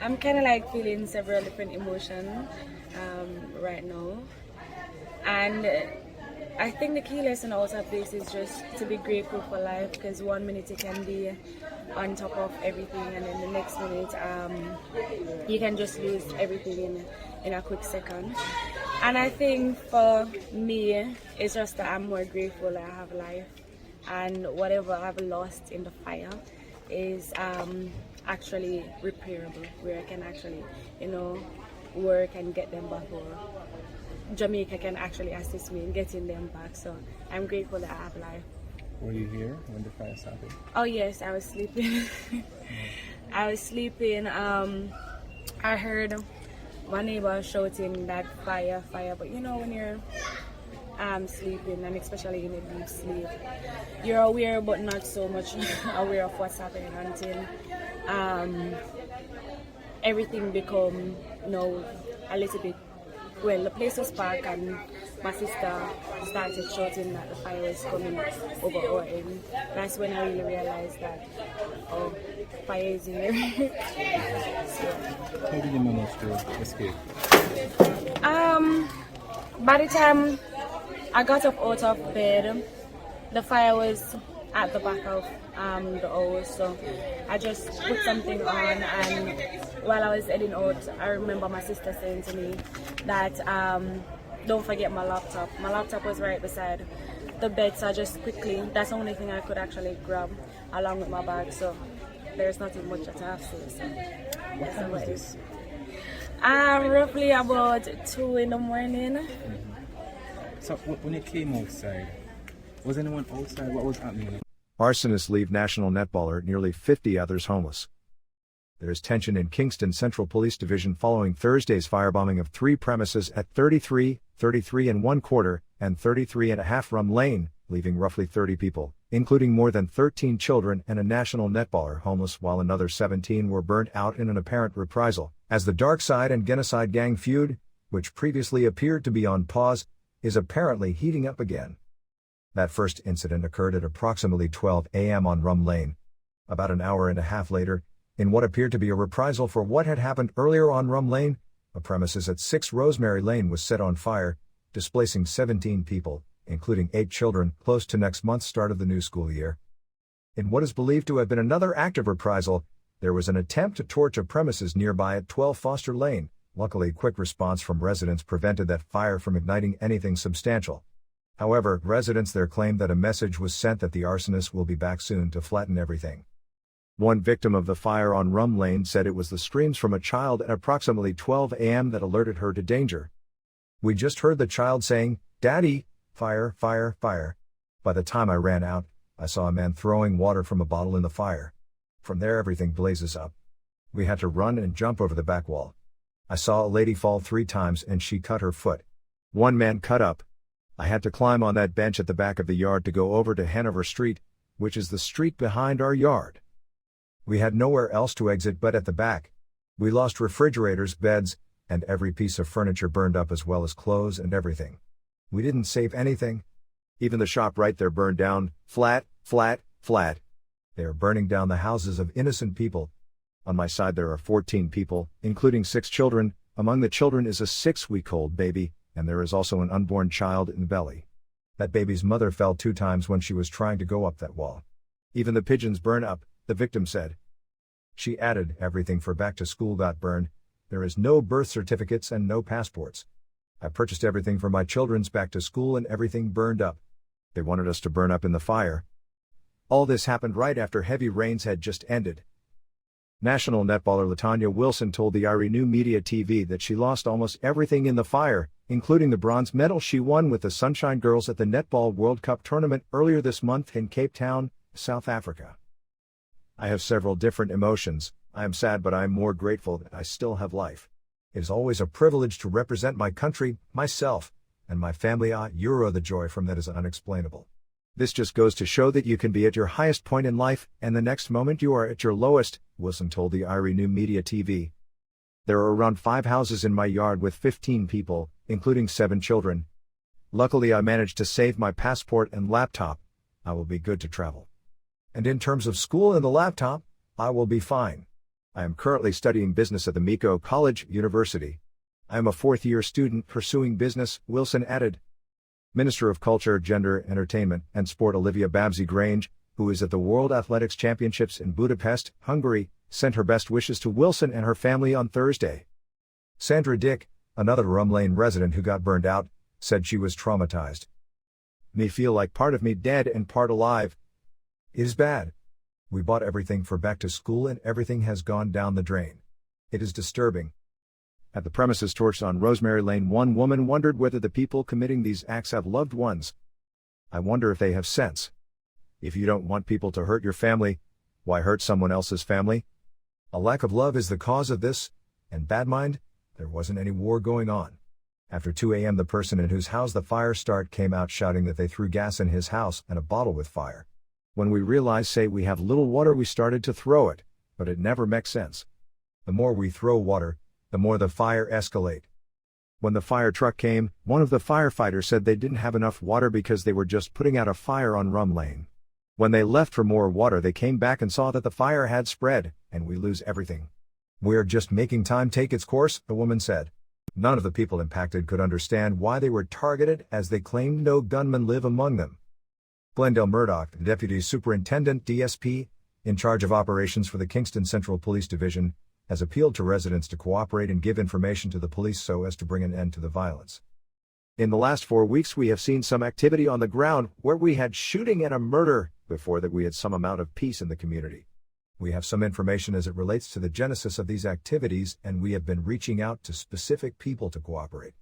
I'm kind of like feeling several different emotions right now, and I think the key lesson out of this is just to be grateful for life, because 1 minute you can be on top of everything, and then the next minute you can just lose everything in a quick second. And I think for me, it's just that I'm more grateful that I have life, and whatever I've lost in the fire is actually repairable, where I can actually, work and get them back, or Jamaica can actually assist me in getting them back. So I'm grateful that I have life. Were you here when the fire started? Oh yes, I was sleeping. I was sleeping. I heard my neighbor shouting that fire, fire. But when you're sleeping, and especially in a deep sleep, you're aware but not so much aware of what's happening until everything become a little bit. Well, the place was parked, and my sister started shouting that the fire was coming over our end. That's when I really realized that, fire is here. How did you manage to escape? By the time I got up out of bed, the fire was at the back of the house, so I just put something on, and while I was heading out, I remember my sister saying to me that don't forget my laptop. My laptop was right beside the bed, so I just quickly, that's the only thing I could actually grab along with my bag, so there's nothing much that I have to say. So What time was this? Roughly about 2 in the morning. So when you came outside, was anyone outside? What was happening? Arsonists leave national netballer, nearly 50 others homeless. There is tension in Kingston Central Police Division following Thursday's firebombing of 3 premises at 33, 33 and 1/4, and 33 and a half Rum Lane, leaving roughly 30 people, including more than 13 children and a national netballer, homeless, while another 17 were burnt out in an apparent reprisal, as the Dark Side and Genocide gang feud, which previously appeared to be on pause, is apparently heating up again. That first incident occurred at approximately 12 a.m. on Rum Lane. About an hour and a half later, in what appeared to be a reprisal for what had happened earlier on Rum Lane, a premises at 6 Rosemary Lane was set on fire, displacing 17 people, including 8 children, close to next month's start of the new school year. In what is believed to have been another act of reprisal, there was an attempt to torch a premises nearby at 12 Foster Lane. Luckily, quick response from residents prevented that fire from igniting anything substantial. However, residents there claimed that a message was sent that the arsonists will be back soon to flatten everything. One victim of the fire on Rum Lane said it was the screams from a child at approximately 12 a.m. that alerted her to danger. "We just heard the child saying, 'Daddy, fire, fire, fire.' By the time I ran out, I saw a man throwing water from a bottle in the fire. From there everything blazes up. We had to run and jump over the back wall. I saw a lady fall 3 times and she cut her foot. One man cut up. I had to climb on that bench at the back of the yard to go over to Hanover Street, which is the street behind our yard. We had nowhere else to exit but at the back. We lost refrigerators, beds, and every piece of furniture burned up, as well as clothes and everything. We didn't save anything. Even the shop right there burned down, flat, flat, flat. They are burning down the houses of innocent people. On my side there are 14 people, including 6 children. Among the children is a 6-week-old baby, and there is also an unborn child in the belly. That baby's mother fell 2 times when she was trying to go up that wall. Even the pigeons burn up," the victim said. She added, "Everything for back to school got burned. There is no birth certificates and no passports. I purchased everything for my children's back to school and everything burned up. They wanted us to burn up in the fire." All this happened right after heavy rains had just ended. National netballer Latanya Wilson told the IRI New Media TV that she lost almost everything in the fire, including the bronze medal she won with the Sunshine Girls at the Netball World Cup tournament earlier this month in Cape Town, South Africa. "I have several different emotions. I am sad, but I am more grateful that I still have life. It is always a privilege to represent my country, myself, and my family. The joy from that is unexplainable. This just goes to show that you can be at your highest point in life, and the next moment you are at your lowest," Wilson told the IRI New Media TV. "There are around 5 houses in my yard with 15 people, including 7 children. Luckily I managed to save my passport and laptop. I will be good to travel. And in terms of school and the laptop, I will be fine. I am currently studying business at the Miko College University. I am a fourth-year student pursuing business, Wilson added. Minister of Culture, Gender, Entertainment, and Sport Olivia Babsy-Grange, who is at the World Athletics Championships in Budapest, Hungary, sent her best wishes to Wilson and her family on Thursday. Sandra Dick, another Rum Lane resident who got burned out, said she was traumatized. Me feel like part of me dead and part alive. It is bad. We bought everything for back to school and everything has gone down the drain. It is disturbing. At the premises torched on Rosemary Lane, one woman wondered whether the people committing these acts have loved ones. I wonder if they have sense. If you don't want people to hurt your family, why hurt someone else's family? A lack of love is the cause of this, and bad mind, there wasn't any war going on. After 2 a.m. the person in whose house the fire started came out shouting that they threw gas in his house and a bottle with fire. When we realized say we have little water we started to throw it, but it never makes sense. The more we throw water, the more the fire escalate. When the fire truck came, one of the firefighters said they didn't have enough water because they were just putting out a fire on Rum Lane. When they left for more water they came back and saw that the fire had spread, and we lose everything. We're just making time take its course, the woman said. None of the people impacted could understand why they were targeted as they claimed no gunmen live among them. Glendale Murdoch, the Deputy Superintendent DSP, in charge of operations for the Kingston Central Police Division, has appealed to residents to cooperate and give information to the police so as to bring an end to the violence. In the last 4 weeks we have seen some activity on the ground where we had shooting and a murder. Before that we had some amount of peace in the community. We have some information as it relates to the genesis of these activities and we have been reaching out to specific people to cooperate.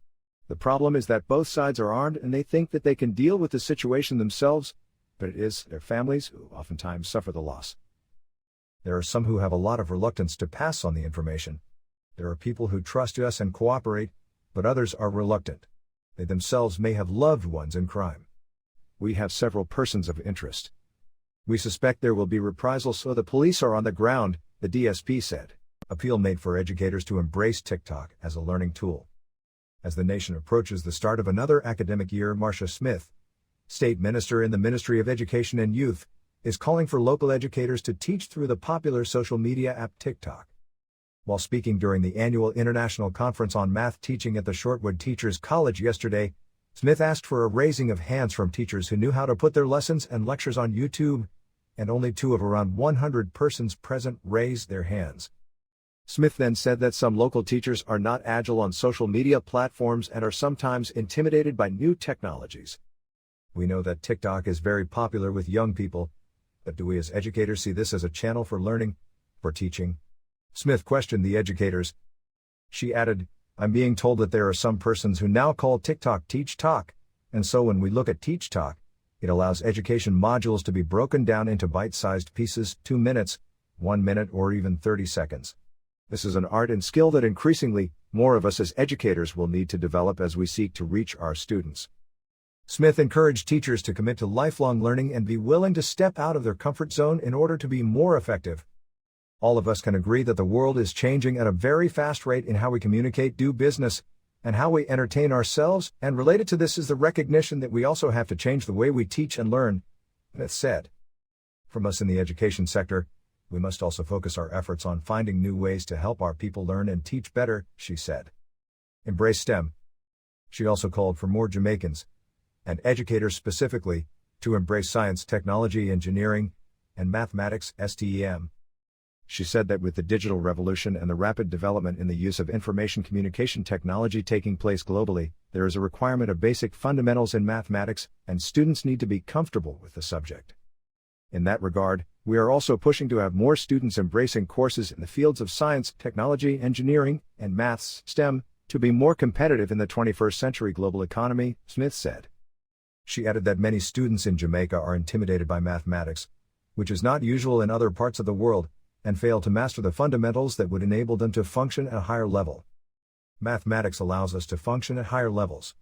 The problem is that both sides are armed and they think that they can deal with the situation themselves, but it is their families who oftentimes suffer the loss. There are some who have a lot of reluctance to pass on the information. There are people who trust us and cooperate, but others are reluctant. They themselves may have loved ones in crime. We have several persons of interest. We suspect there will be reprisals so the police are on the ground, the DSP said. Appeal made for educators to embrace TikTok as a learning tool. As the nation approaches the start of another academic year, Marcia Smith, State Minister in the Ministry of Education and Youth, is calling for local educators to teach through the popular social media app TikTok. While speaking during the annual International Conference on Math Teaching at the Shortwood Teachers College yesterday, Smith asked for a raising of hands from teachers who knew how to put their lessons and lectures on YouTube, and only 2 of around 100 persons present raised their hands. Smith then said that some local teachers are not agile on social media platforms and are sometimes intimidated by new technologies. We know that TikTok is very popular with young people, but do we as educators see this as a channel for learning, for teaching? Smith questioned the educators. She added, I'm being told that there are some persons who now call TikTok Teach Talk, and so when we look at Teach Talk, it allows education modules to be broken down into bite-sized pieces, 2 minutes, 1 minute or even 30 seconds. This is an art and skill that increasingly, more of us as educators will need to develop as we seek to reach our students. Smith encouraged teachers to commit to lifelong learning and be willing to step out of their comfort zone in order to be more effective. All of us can agree that the world is changing at a very fast rate in how we communicate, do business, and how we entertain ourselves, and related to this is the recognition that we also have to change the way we teach and learn, Smith said. From us in the education sector, we must also focus our efforts on finding new ways to help our people learn and teach better, she said. Embrace STEM. She also called for more Jamaicans, and educators specifically, to embrace science, technology, engineering, and mathematics, STEM. She said that with the digital revolution and the rapid development in the use of information communication technology taking place globally, there is a requirement of basic fundamentals in mathematics, and students need to be comfortable with the subject. In that regard, we are also pushing to have more students embracing courses in the fields of science, technology, engineering, and maths, STEM, to be more competitive in the 21st century global economy, Smith said. She added that many students in Jamaica are intimidated by mathematics, which is not usual in other parts of the world, and fail to master the fundamentals that would enable them to function at a higher level. Mathematics allows us to function at higher levels.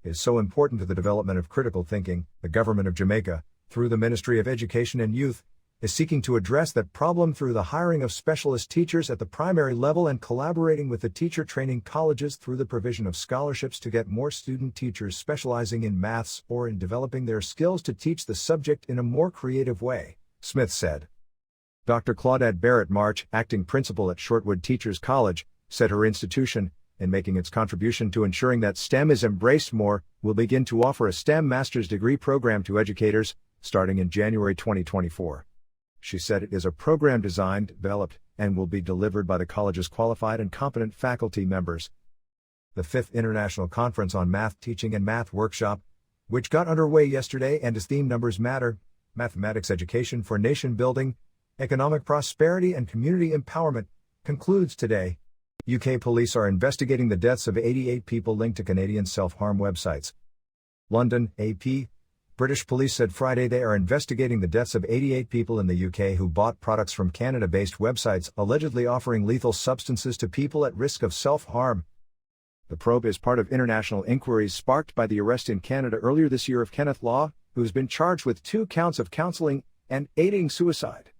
It is so important to the development of critical thinking. The government of Jamaica, through the Ministry of Education and Youth, is seeking to address that problem through the hiring of specialist teachers at the primary level and collaborating with the teacher training colleges through the provision of scholarships to get more student teachers specializing in maths or in developing their skills to teach the subject in a more creative way, Smith said. Dr. Claudette Barrett March, acting principal at Shortwood Teachers College, said her institution, in making its contribution to ensuring that STEM is embraced more, will begin to offer a STEM master's degree program to educators, starting in January 2024. She said it is a program designed, developed, and will be delivered by the college's qualified and competent faculty members. The 5th International Conference on Math Teaching and Math Workshop, which got underway yesterday and is themed Numbers Matter, Mathematics Education for Nation Building, Economic Prosperity and Community Empowerment, concludes today. UK police are investigating the deaths of 88 people linked to Canadian self-harm websites. London, AP. British police said Friday they are investigating the deaths of 88 people in the UK who bought products from Canada-based websites allegedly offering lethal substances to people at risk of self-harm. The probe is part of international inquiries sparked by the arrest in Canada earlier this year of Kenneth Law, who has been charged with 2 counts of counseling and aiding suicide.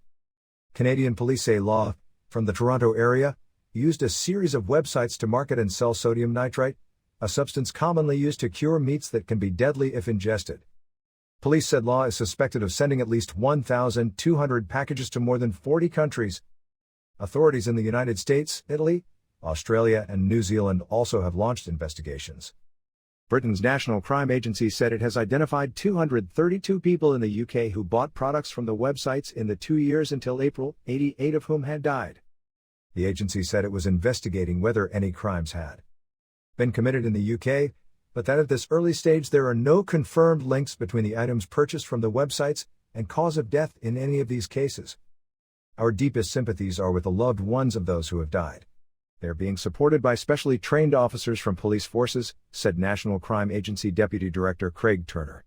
Canadian police say Law, from the Toronto area, used a series of websites to market and sell sodium nitrite, a substance commonly used to cure meats that can be deadly if ingested. Police said Law is suspected of sending at least 1,200 packages to more than 40 countries. Authorities in the United States, Italy, Australia, and New Zealand also have launched investigations. Britain's National Crime Agency said it has identified 232 people in the UK who bought products from the websites in the 2 years until April, 88 of whom had died. The agency said it was investigating whether any crimes had been committed in the UK, but that at this early stage there are no confirmed links between the items purchased from the websites and cause of death in any of these cases. Our deepest sympathies are with the loved ones of those who have died. They are being supported by specially trained officers from police forces, said National Crime Agency Deputy Director Craig Turner.